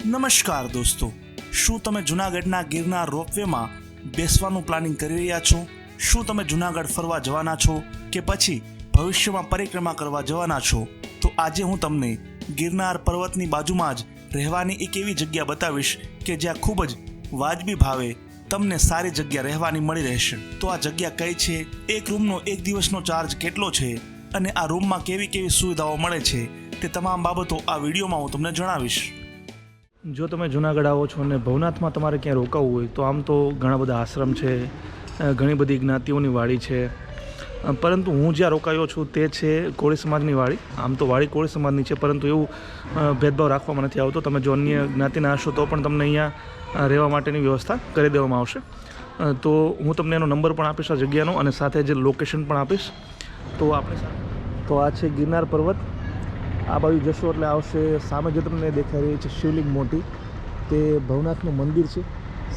નમસ્કાર દોસ્તો, શું તમે જૂનાગઢના ગિરનાર રોપવેમાં બેસવાનું પ્લાનિંગ કરી રહ્યા છો? શું તમે જૂનાગઢ ફરવા જવાના છો કે પછી ભવિષ્યમાં પરિક્રમા કરવા જવાના છો? તો આજે હું તમને ગિરનાર પર્વતની બાજુમાં જ રહેવાની એક એવી જગ્યા બતાવીશ કે જ્યાં ખૂબ જ વાજબી ભાવે તમને સારી જગ્યા રહેવાની મળી રહેશે. તો આ જગ્યા કઈ છે, એક રૂમનો એક દિવસનો ચાર્જ કેટલો છે અને આ રૂમમાં કેવી કેવી સુવિધાઓ મળે છે, તે તમામ બાબતો આ વિડીયોમાં હું તમને જણાવીશ. જો તમે જૂનાગઢ આવો છો અને ભવનાથમાં તમારે ક્યાંય રોકાવું હોય તો આમ તો ઘણા બધા આશ્રમ છે, ઘણી બધી જ્ઞાતિઓની વાડી છે, પરંતુ હું જ્યાં રોકાયો છું તે છે કોળી સમાજની વાડી. આમ તો વાડી કોળી સમાજની છે, પરંતુ એવું ભેદભાવ રાખવામાં નથી આવતો. તમે જો અન્ય જ્ઞાતિના હશો તો પણ તમને અહીંયા રહેવા માટેની વ્યવસ્થા કરી દેવામાં આવશે. તો હું તમને એનો નંબર પણ આપીશ આ જગ્યાનો, અને સાથે જે લોકેશન પણ આપીશ. તો આ છે ગિરનાર પર્વત. આ બાજુ જશો એટલે આવશે સામે જે તમને દેખાઈ રહી છે શિવલિંગ મોટી, તે ભવનાથનું મંદિર છે.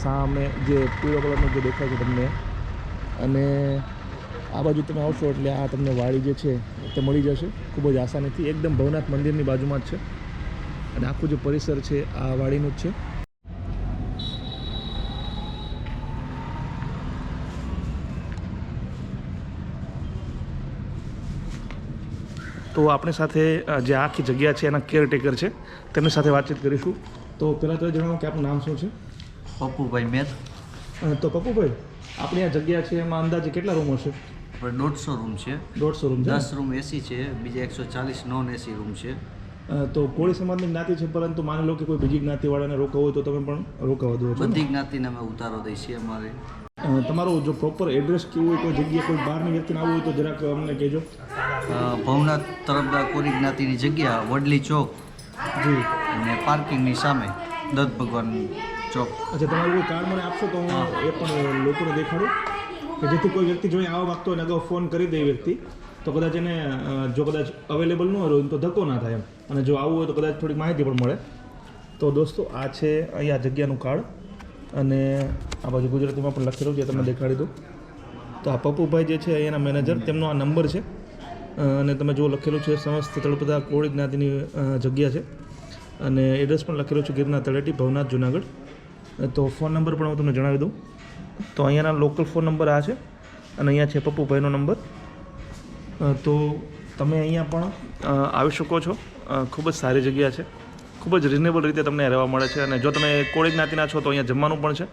સામે જે પીળો કલરનું જે દેખાય છે તમને, અને આ બાજુ તમે આવશો એટલે આ તમને વાડી જે છે તે મળી જશે ખૂબ જ આસાનીથી. એકદમ ભવનાથ મંદિરની બાજુમાં જ છે, અને આખું જે પરિસર છે આ વાડીનું જ છે. તો આપણી સાથે જે આખી જગ્યા છે એના કેરટેકર છે, તેમની સાથે વાતચીત કરીશું. તો પહેલાં તો જણાવો કે આપનું નામ શું છે? પપ્પુભાઈ મેર. તો પપ્પુભાઈ, આપણી આ જગ્યા છે એમાં અંદાજે કેટલા રૂમ હશે? 150 રૂમ છે. 150 રૂમ છે. 10 રૂમ એસી છે, બીજા 140 નોન એસી રૂમ છે. તો કોળી સમાજની જ્ઞાતિ છે, પરંતુ માની લો કે કોઈ બીજી જ્ઞાતિવાળાને રોકાવું હોય તો તમે પણ રોકાવા દો છો? બધી જ્ઞાતિને અમે ઉતારો દઈએ છીએ અમારે. તમારું જો પ્રોપર એડ્રેસ કેવું હોય, કોઈ જગ્યાએ કોઈ બહારની વ્યક્તિને આવવું હોય તો જરાક અમને કહેજો. ભવનાથ તરફદા કોરી જ્ઞાતિની જગ્યા વડલી ચોક જી, અને પાર્કિંગની સામે દત્ત ભગવાન ચોક. અચ્છા, તમારું કોઈ કાર્ડ મને આપશો તો હું એ પણ લોકોને દેખાડું, કે જેથી કોઈ વ્યક્તિ જો આવવા માગતો હોય ને અગાઉ ફોન કરી દે વ્યક્તિ, તો કદાચ એને જો કદાચ અવેલેબલ ન હોય તો ધક્કો ના થાય એમ, અને જો આવવું હોય તો કદાચ થોડી માહિતી પણ મળે. તો દોસ્તો, આ છે અહીંયા જગ્યાનું કાર્ડ, અને આ બાજુ ગુજરાતીમાં પણ લખેલું છે, તમને દેખાડી દઉં. તો આ પપ્પુભાઈ જે છે અહીંયાના મેનેજર, તેમનો આ નંબર છે, અને તમે જો લખેલું છે સમસ્ત તળપદા કોળી જ્ઞાતિની જગ્યા છે, અને એડ્રેસ પણ લખેલું છે ગિરનાર તળેટી, ભવનાથ, જુનાગઢ. તો ફોન નંબર પણ હું તમને જણાવી દઉં. તો અહીંયાના લોકલ ફોન નંબર આ છે, અને અહીંયા છે પપ્પુભાઈનો નંબર. તો તમે અહીંયા પણ આવી શકો છો. ખૂબ જ સારી જગ્યા છે, ખૂબ જ રિઝનેબલ રીતે તમને રહેવા મળે છે. અને જો તમે કોળી જ્ઞાતિના છો તો અહીંયા જમવાનું પણ છે.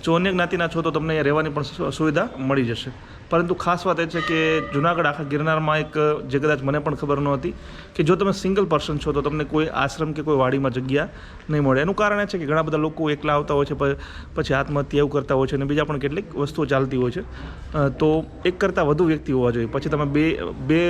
જો અન્ય જ્ઞાતિના છો તો તમને અહીંયા રહેવાની પણ સુવિધા મળી જશે. પરંતુ ખાસ વાત એ છે કે જૂનાગઢ આખા ગિરનારમાં એક જે કદાચ મને પણ ખબર નહોતી, કે જો તમે સિંગલ પર્સન છો તો તમને કોઈ આશ્રમ કે કોઈ વાડીમાં જગ્યા નહીં મળે. એનું કારણ એ છે કે ઘણા બધા લોકો એકલા આવતા હોય છે, પછી આત્મહત્યા એવું કરતા હોય છે, અને બીજા પણ કેટલીક વસ્તુઓ ચાલતી હોય છે. તો એક કરતાં વધુ વ્યક્તિ હોવા જોઈએ. પછી તમે બે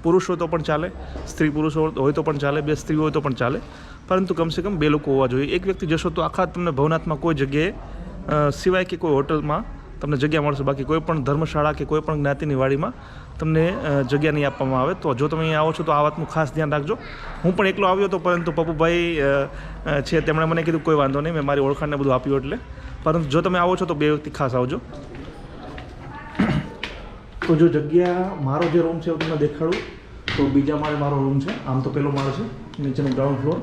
પુરુષ હોય તો પણ ચાલે, સ્ત્રી પુરુષ હોય તો પણ ચાલે, બે સ્ત્રી હોય તો પણ ચાલે, પરંતુ કમસે કમ 2 લોકો હોવા જોઈએ. એક વ્યક્તિ જશો તો આખા તમને ભવનાથમાં કોઈ જગ્યાએ સિવાય કે કોઈ હોટલમાં તમને જગ્યા મળશે. બાકી કોઈ પણ ધર્મશાળા કે કોઈ પણ જ્ઞાતિની વાડીમાં તમને જગ્યા નહીં આપવામાં આવે. તો જો તમે અહીંયા આવો છો તો આ વાતનું ખાસ ધ્યાન રાખજો. હું પણ એકલો આવ્યો હતો, પરંતુ પપ્પુભાઈ છે તેમણે મને કીધું કોઈ વાંધો નહીં, મેં મારી ઓળખાણને બધું આપ્યું એટલે. પરંતુ જો તમે આવો છો તો 2 વ્યક્તિ ખાસ આવજો. તો જો જગ્યા, મારો જે રૂમ છે હું તમને દેખાડું. તો બીજા માળે મારો રૂમ છે. આમ તો પહેલો માળ છે, નીચેનો ગ્રાઉન્ડ ફ્લોર.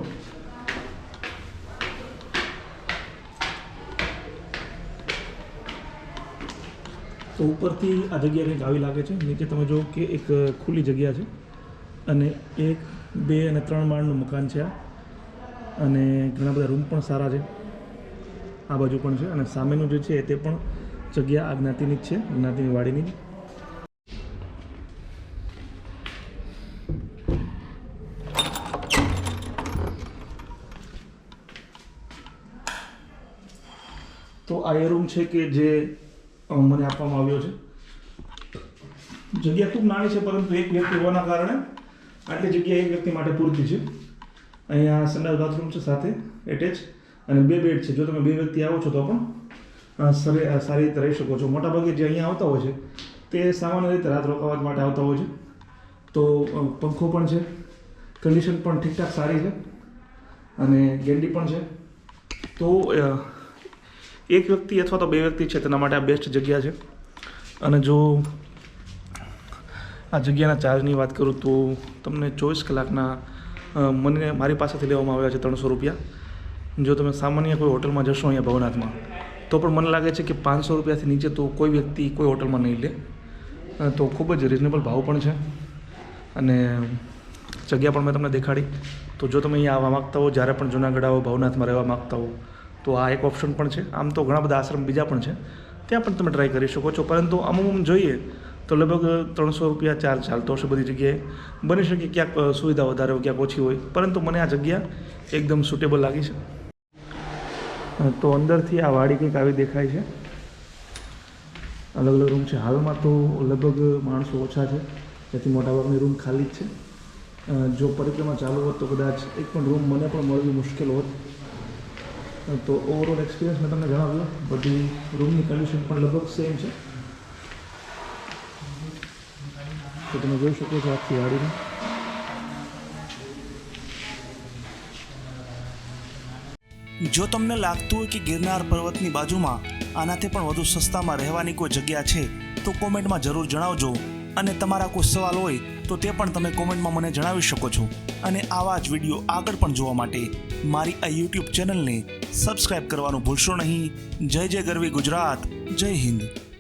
તો ઉપરથી આ જગ્યા કંઈક આવી લાગે છે. નીચે તમે જુઓ કે એક ખુલ્લી જગ્યા છે, અને 1, 2 અને 3 માળનું મકાન છે આ, અને ઘણા બધા રૂમ પણ સારા છે. આ બાજુ પણ છે, અને સામેનું જે છે તે પણ જગ્યા આ જ્ઞાતિની જ છે, જ્ઞાતિની વાડીની જ. તો આ એ રૂમ છે કે જે મને આપવામાં આવ્યો છે. જગ્યા ખૂબ નાની છે, પરંતુ એક વ્યક્તિ હોવાના કારણે આટલી જગ્યા એક વ્યક્તિ માટે પૂરતી છે. અહીંયા સંડાસ બાથરૂમ છે સાથે એટેચ, અને 2 બેડ છે. જો તમે 2 વ્યક્તિ આવો છો તો પણ સારી રીતે રહી શકો છો. મોટાભાગે જે અહીંયા આવતા હોય છે તે સામાન્ય રીતે રાત રોકાવા માટે આવતા હોય છે. તો પંખો પણ છે, કન્ડિશન પણ ઠીકઠાક સારી છે, અને ગેરંટી પણ છે. તો એક વ્યક્તિ અથવા તો 2 વ્યક્તિ છે તેના માટે આ બેસ્ટ જગ્યા છે. અને જો આ જગ્યાના ચાર્જની વાત કરું તો તમને 24 કલાકના મને મારી પાસેથી લેવામાં આવ્યા છે 300 રૂપિયા. જો તમે સામાન્ય કોઈ હોટલમાં જશો અહીંયા ભવનાથમાં તો પણ મને લાગે છે કે 500 રૂપિયાથી નીચે તો કોઈ વ્યક્તિ કોઈ હોટલમાં નહીં લે. તો ખૂબ જ રિઝનેબલ ભાવ પણ છે અને જગ્યા પણ મેં તમને દેખાડી. તો જો તમે અહીંયા આવવા માગતા હો, જ્યારે પણ જૂનાગઢ આવો, ભવનાથમાં રહેવા માગતા હો, તો આ એક ઓપ્શન પણ છે. આમ તો ઘણા બધા આશ્રમ બીજા પણ છે, ત્યાં પણ તમે ટ્રાય કરી શકો છો. પરંતુ અમુક જોઈએ તો લગભગ 300 રૂપિયા ચાર્જ ચાલતો હશે બધી જગ્યાએ. બની શકે ક્યાંક સુવિધા વધારે હોય, ક્યાંક ઓછી હોય, પરંતુ મને આ જગ્યા એકદમ સુટેબલ લાગી છે. તો અંદરથી આ વાડી કંઈક આવી દેખાય છે. અલગ અલગ રૂમ છે. હાલમાં તો લગભગ માણસો ઓછા છે, જેથી મોટાભાગની રૂમ ખાલી જ છે. જો પરિક્રમા ચાલુ હોત તો કદાચ એક પણ રૂમ મને પણ મળવી મુશ્કેલ હોત. તો ઓવરઓલ એક્સપિરિયન્સ મેં તમને જણાવ્યો. બધી રૂમની કન્ડિશન પણ લગભગ સેમ છે. તો તમે જોઈ શકો છો આખી વાડીને. જો તમને લાગતું હોય કે ગિરનાર પર્વતની બાજુમાં આનાથી પણ વધુ સસ્તામાં રહેવાની કોઈ જગ્યા છે તો કોમેન્ટમાં જરૂર જણાવજો. અને તમારા કોઈ સવાલ હોય તો તે પણ તમે કોમેન્ટમાં મને જણાવી શકો છો. અને આવા જ વિડીયો આગળ પણ જોવા માટે મારી આ યુટ્યુબ ચેનલને સબસ્ક્રાઈબ કરવાનું ભૂલશો નહીં. જય જય ગરવી ગુજરાત, જય હિન્દ.